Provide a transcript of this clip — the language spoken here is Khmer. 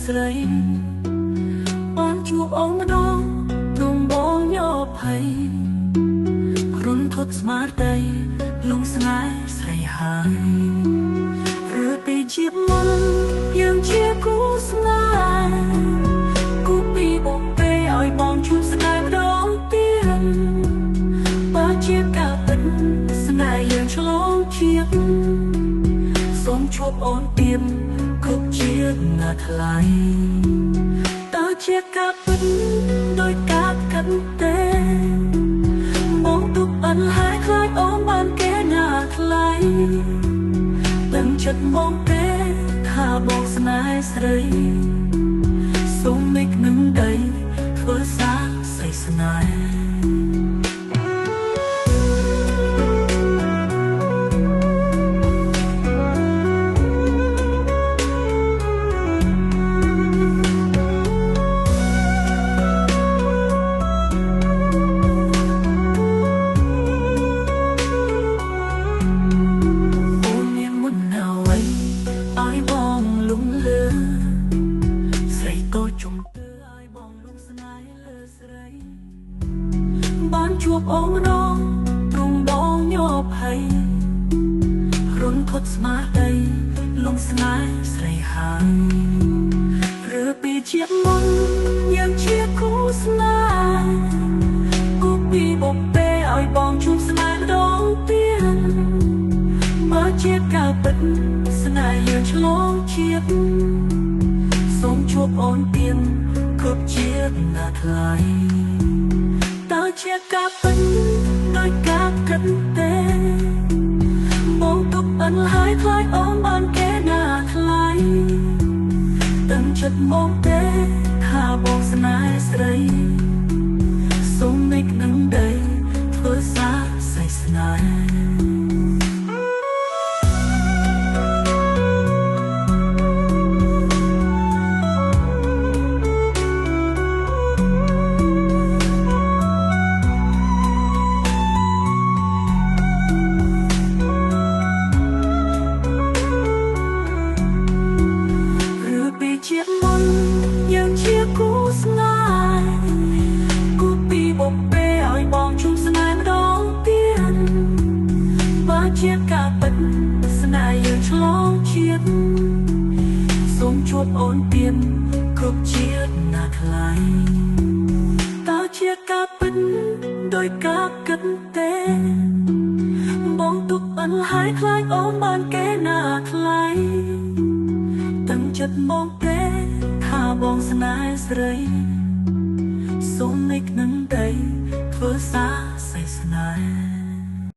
ស្រីបានជួបអូនម្ដងរំបងញោភ័យរុនធត់ស្មារតីលងស្នេហ៍ស្រីហើយឬពីជាមុនយើងជាគូស្នេហ៍គូពីបងពេលឲ្យបងជួបស្នេហ៍ម្ដងទៀតបើជាការពិតស្នេហ៍យើងឆ្លងជាតិសូមជួបអូនទៀតគ្រប់ជាតិណាថ្លៃតើជាការពិតដោយការកាត់ទេបងទុកអន់ហើយខ្លាចអូនបានគេណាថ្លៃដឹងចិត្តមកទេថាបងស្នេហ៍ស្រីសូមមិននឹងដីធ្វើសារស្អីស្នេហ៍បានជួបអូនម្ដងទ្រង់បងញោភ័យរុនធត់ស្មារតីលងស្នេហ៍ស្រីហើយឬពីជាមុនយើងជាគូស្នេហ៍គូពីបងពេលឲ្យបងជួបស្នេហ៍ម្ដងទៀតបើជាការពិតស្នេហ៍យើងឆ្លងជាតិសូមជួបអូនទៀតគ្រប់ជាតិណាថ្លៃតើជាការពិតដោយការគិតទេបងទុកអន់ហើយខ្លាចអូនបានគេណាថ្លៃដឹងចិត្តមកទេថាបងស្នេហ៍ស្រីសូមមិននឹងដីធ្វើសារស្អីស្នេហ៍ជាមុនយើងជាគូស្នេហ៍គូពីបងពេលឲ្យបងជួបស្នេហ៍ម្ដងទៀតបើជាការពិតស្នេហ៍យើងឆ្លងជាតិសូមជួបអូនទៀតគ្រប់ជាតិណាថ្លៃតើជាការពិតដោយការគិតទេបងទុកអន់ហើយខ្លាចអូនបានគេណាថ្លៃដឹងចិត្តមកទេថាបងស្នេហ៍ស្រីសូមនឹកនឹង